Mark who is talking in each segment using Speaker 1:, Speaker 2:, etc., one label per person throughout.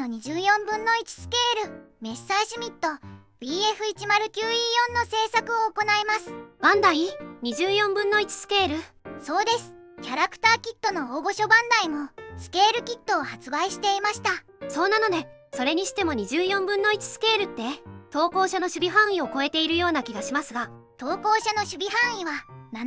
Speaker 1: 24分の1スケールメッサーシュミット BF109E4 の制作を行います。
Speaker 2: バンダイ24分の1スケール。
Speaker 1: そうです。キャラクターキットの大御所バンダイもスケールキットを発売していました。
Speaker 2: そうなのね。それにしても24分の1スケールって投稿者の守備範囲を超えているような気がしますが、
Speaker 1: 投稿者の守備範囲は72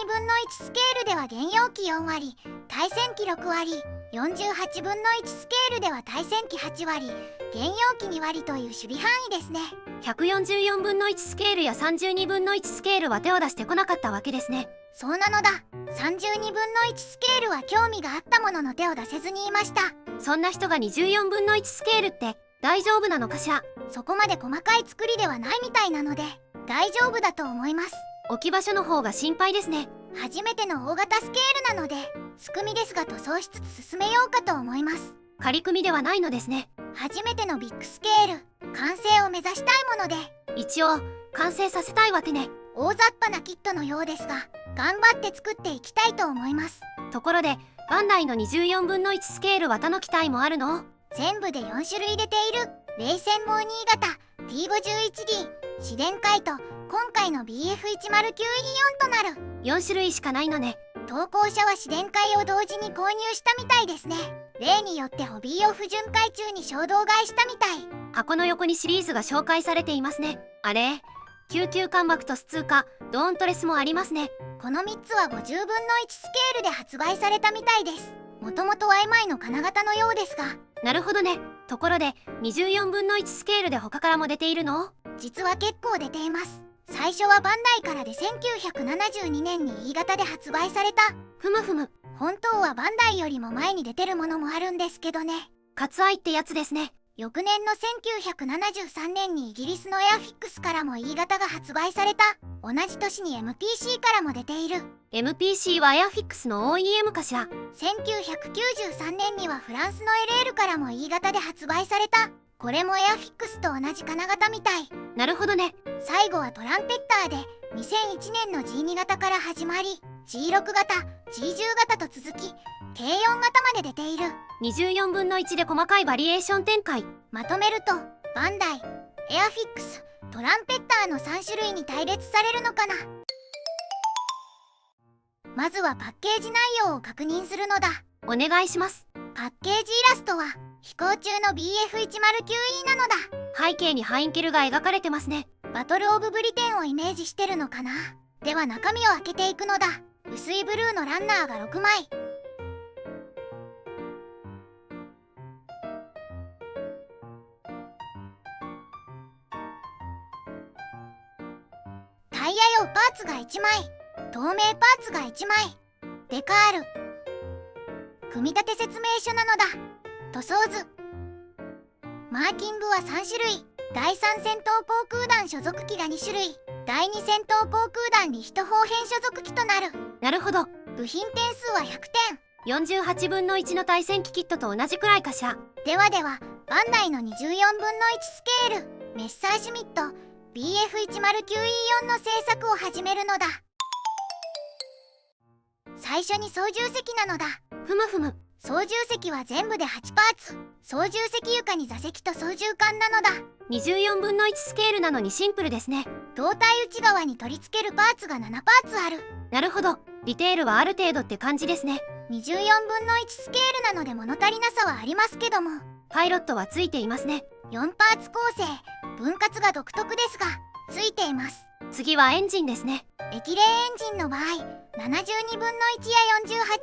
Speaker 1: 分の1スケールでは現容機4割、対戦機6割、48分の1スケールでは対戦機8割、現容機2割という守備範囲ですね。
Speaker 2: 144分の1スケールや32分の1スケールは手を出してこなかったわけですね。
Speaker 1: そうなのだ。32分の1スケールは興味があったものの手を出せずにいました。
Speaker 2: そんな人が24分の1スケールって大丈夫なのかしら。
Speaker 1: そこまで細かい作りではないみたいなので大丈夫だと思います。
Speaker 2: 置き場所の方が心配ですね。
Speaker 1: 初めての大型スケールなのですくみですが塗装しつつ進めようかと思います。
Speaker 2: 仮組みではないのですね。
Speaker 1: 初めてのビッグスケール完成を目指したいもので、
Speaker 2: 一応完成させたいわけね。
Speaker 1: 大雑把なキットのようですが頑張って作っていきたいと思います。
Speaker 2: ところでバンダイの24分の1スケールは他の機体もあるの？
Speaker 1: 全部で4種類出ている。冷戦網新潟 T51D 自伝回と今回の BF109E4 となる
Speaker 2: 4種類しかないのね。
Speaker 1: 投稿者は自伝回を同時に購入したみたいですね。例によってホビーを不巡回中に衝動買いしたみたい。
Speaker 2: 箱の横にシリーズが紹介されていますね。あれ、救急艦爆とス通過ドーントレスもありますね。
Speaker 1: この3つは50分の1スケールで発売されたみたいです。もともと Y の金型のようですが。
Speaker 2: なるほどね。ところで24分の1スケールで他からも出ているの？
Speaker 1: 実は結構出ています。最初はバンダイからで1972年に E 型で発売された。
Speaker 2: ふむふむ。
Speaker 1: 本当はバンダイよりも前に出てるものもあるんですけどね。
Speaker 2: 割愛ってやつですね。
Speaker 1: 翌年の1973年にイギリスのエアフィックスからも E 型が発売された。同じ年に MPC からも出ている。
Speaker 2: MPC はエアフィックスの OEM かしら。
Speaker 1: 1993年にはフランスの LL からも E 型で発売された。これもエアフィックスと同じ金型みたい。
Speaker 2: なるほどね。
Speaker 1: 最後はトランペッターで2001年の G2 型から始まり G6 型 G10 型と続き K4 型まで出ている。
Speaker 2: 24分の1で細かいバリエーション展開。
Speaker 1: まとめるとバンダイ、エアフィックス、トランペッターの3種類に隊列されるのかな。まずはパッケージ内容を確認するのだ。
Speaker 2: お願いします。
Speaker 1: パッケージイラストは飛行中の BF109E なのだ。
Speaker 2: 背景にハインケルが描かれてますね。
Speaker 1: バトルオブブリテンをイメージしてるのかな。では中身を開けていくのだ。薄いブルーのランナーが6枚。タイヤ用パーツが1枚、透明パーツが1枚、デカール、組み立て説明書なのだ。塗装図、マーキングは3種類。第3戦闘航空団所属機が2種類。第2戦闘航空団リヒト砲編所属機となる。
Speaker 2: なるほど。
Speaker 1: 部品点数は100点。
Speaker 2: 48分の1の対戦機キットと同じくらいかしら。
Speaker 1: ではバンダイの24分の1スケールメッサーシュミット BF109E4 の製作を始めるのだ。最初に操縦席なのだ。
Speaker 2: ふむふむ。
Speaker 1: 操縦席は全部で8パーツ。操縦席床に座席と操縦桿なのだ。
Speaker 2: 24分の1スケールなのにシンプルですね。
Speaker 1: 胴体内側に取り付けるパーツが7パーツある。
Speaker 2: なるほど。ディテールはある程度って感じですね。
Speaker 1: 24分の1スケールなので物足りなさはありますけども、
Speaker 2: パイロットはついていますね。
Speaker 1: 4パーツ構成、分割が独特ですがついています。
Speaker 2: 次はエンジンですね。
Speaker 1: 液冷エンジンの場合72分の1や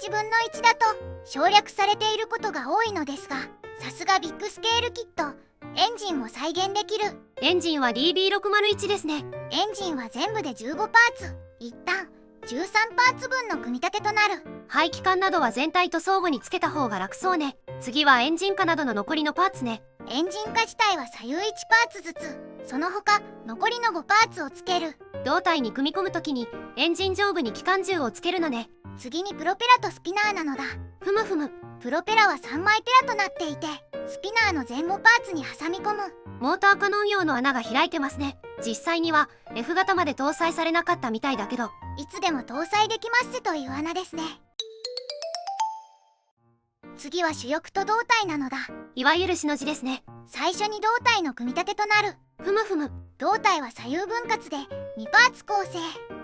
Speaker 1: 48分の1だと省略されていることが多いのですが、さすがビッグスケールキット、エンジンも再現できる。
Speaker 2: エンジンは DB601 ですね。
Speaker 1: エンジンは全部で15パーツ。一旦13パーツ分の組み立てとなる。
Speaker 2: 排気管などは全体と相互につけた方が楽そうね。次はエンジン化などの残りのパーツね。
Speaker 1: エンジン化自体は左右1パーツずつ、その他残りの5パーツをつける。
Speaker 2: 胴体に組み込むときにエンジン上部に機関銃をつけるのね。
Speaker 1: 次にプロペラとスピナーなのだ。
Speaker 2: ふむふむ。
Speaker 1: プロペラは3枚ペアとなっていて、スピナーの前後パーツに挟み込む。
Speaker 2: モーターカノン用の穴が開いてますね。実際には F 型まで搭載されなかったみたいだけど、
Speaker 1: いつでも搭載できますせという穴ですね。次は主翼と胴体なのだ。
Speaker 2: いわゆるしの字ですね。
Speaker 1: 最初に胴体の組み立てとなる。
Speaker 2: ふむふむ。
Speaker 1: 胴体は左右分割で2パーツ構成。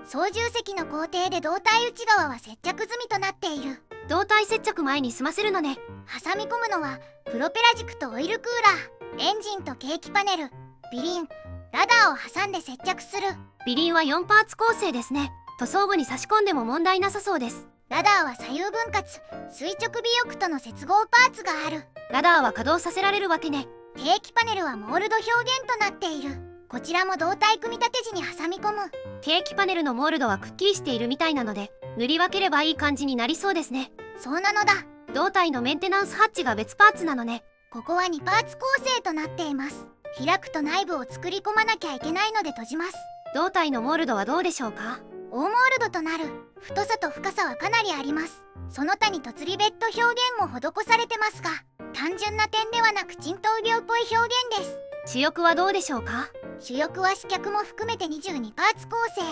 Speaker 1: 操縦席の工程で胴体内側は接着済みとなっている。
Speaker 2: 胴体接着前に済ませるのね。
Speaker 1: 挟み込むのはプロペラ軸とオイルクーラー、エンジンとケーキパネル、ビリン、ラダーを挟んで接着する。
Speaker 2: ビリンは4パーツ構成ですね。塗装部に差し込んでも問題なさそうです。
Speaker 1: ラダーは左右分割、垂直尾翼との接合パーツがある。
Speaker 2: ラダーは稼働させられるわけね。
Speaker 1: ケーキパネルはモールド表現となっている。こちらも胴体組み立て時に挟み込む。
Speaker 2: ケーキパネルのモールドはくっきりしているみたいなので、塗り分ければいい感じになりそうですね。
Speaker 1: そうなのだ。
Speaker 2: 胴体のメンテナンスハッチが別パーツなのね。
Speaker 1: ここは2パーツ構成となっています。開くと内部を作り込まなきゃいけないので閉じます。
Speaker 2: 胴体のモールドはどうでしょうか？
Speaker 1: 大モールドとなる。太さと深さはかなりあります。その他に凸リベット表現も施されてますが、単純な点ではなく沈頭病っぽい表現です。
Speaker 2: 主翼はどうでしょうか？
Speaker 1: 主翼は主脚も含めて22パーツ構成。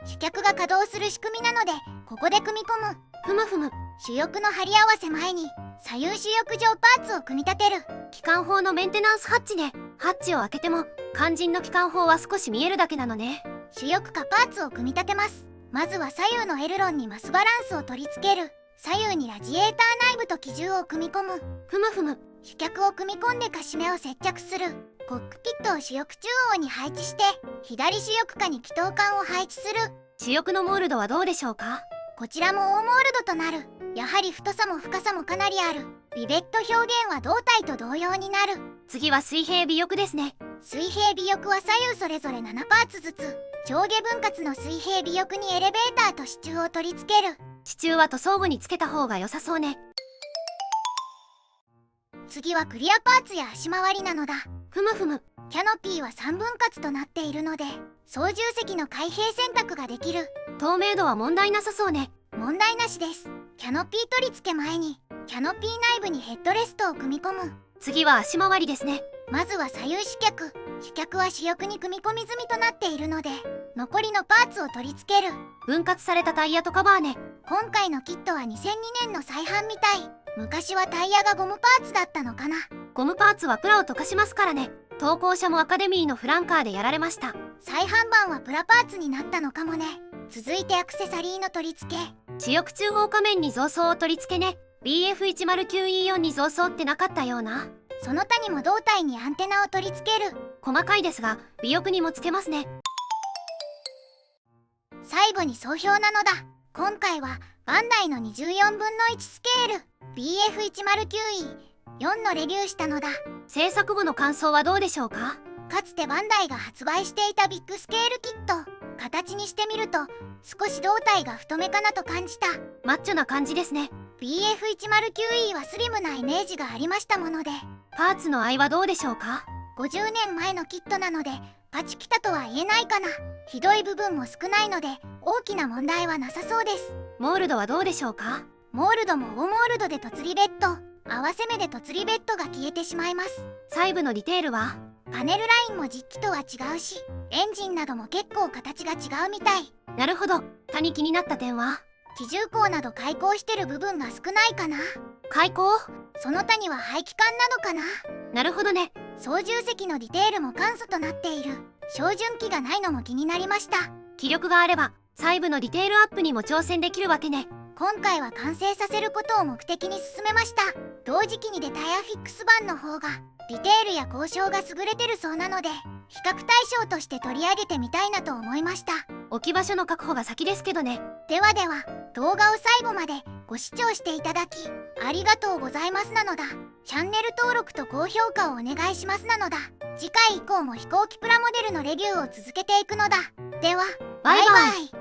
Speaker 1: 主脚が稼働する仕組みなので、ここで組み込む。
Speaker 2: ふむふむ。
Speaker 1: 主翼の貼り合わせ前に左右主翼上パーツを組み立てる。
Speaker 2: 機関砲のメンテナンスハッチね。ハッチを開けても肝心の機関砲は少し見えるだけなのね。
Speaker 1: 主翼下パーツを組み立てます。まずは左右のエルロンにマスバランスを取り付ける。左右にラジエーター内部と機銃を組み込む。
Speaker 2: ふむふむ。
Speaker 1: 主脚を組み込んでカシメを接着する。コックピットを主翼中央に配置して、左主翼下に気筒管を配置する。
Speaker 2: 主翼のモールドはどうでしょうか？
Speaker 1: こちらも大モールドとなる。やはり太さも深さもかなりある。リベット表現は胴体と同様になる。
Speaker 2: 次は水平尾翼ですね。
Speaker 1: 水平尾翼は左右それぞれ7パーツずつ。上下分割の水平尾翼にエレベーターと支柱を取り付ける。
Speaker 2: 支柱は塗装部につけた方が良さそうね。
Speaker 1: 次はクリアパーツや足回りなのだ。
Speaker 2: ふむふむ。
Speaker 1: キャノピーは3分割となっているので、操縦席の開閉選択ができる。
Speaker 2: 透明度は問題なさそうね。
Speaker 1: 問題なしです。キャノピー取り付け前にキャノピー内部にヘッドレストを組み込む。
Speaker 2: 次は足回りですね。
Speaker 1: まずは左右主脚。主脚は主翼に組み込み済みとなっているので、残りのパーツを取り付ける。
Speaker 2: 分割されたタイヤとカバーね。
Speaker 1: 今回のキットは2002年の再販みたい。昔はタイヤがゴムパーツだったのかな。
Speaker 2: ゴムパーツはプラを溶かしますからね。投稿者もアカデミーのフランカーでやられました。
Speaker 1: 再販版はプラパーツになったのかもね。続いてアクセサリーの取り付け。
Speaker 2: 主翼中方仮面に増装を取り付けね。 BF109E4 に増装ってなかったような。
Speaker 1: その他にも胴体にアンテナを取り付ける。
Speaker 2: 細かいですが尾翼にもつけますね。
Speaker 1: 最後に総評なのだ。今回はバンダイの24分の1スケール BF109E4 のレビューしたのだ。
Speaker 2: 制作部の感想はどうでしょうか？
Speaker 1: かつてバンダイが発売していたビッグスケールキット、形にしてみると少し胴体が太めかなと感じた。
Speaker 2: マッチョな感じですね。
Speaker 1: BF109E はスリムなイメージがありましたもので、
Speaker 2: パーツの合はどうでしょうか
Speaker 1: ？50年前のキットなのでパチピタとは言えないかな。ひどい部分も少ないので大きな問題はなさそうです。
Speaker 2: モールドはどうでしょうか？
Speaker 1: モールドも大モールドで凸リベット、合わせ目で凸リベットが消えてしまいます。
Speaker 2: 細部のディテールは？
Speaker 1: パネルラインも実機とは違うし、エンジンなども結構形が違うみたい。
Speaker 2: なるほど。他に気になった点は？
Speaker 1: 機重鋼など開口してる部分が少ないかな。
Speaker 2: 開口？
Speaker 1: その他には排気管などかな。
Speaker 2: なるほどね。
Speaker 1: 操縦席のディテールも簡素となっている。照準器がないのも気になりました。
Speaker 2: 気力があれば細部のディテールアップにも挑戦できるわけね。
Speaker 1: 今回は完成させることを目的に進めました。同時期に出たエアフィックス版の方がディテールや交渉が優れてるそうなので、比較対象として取り上げてみたいなと思いました。
Speaker 2: 置き場所の確保が先ですけどね。
Speaker 1: ではでは、動画を最後までご視聴していただきありがとうございますなのだ。チャンネル登録と高評価をお願いしますなのだ。次回以降も飛行機プラモデルのレビューを続けていくのだ。では、
Speaker 2: バイバイ。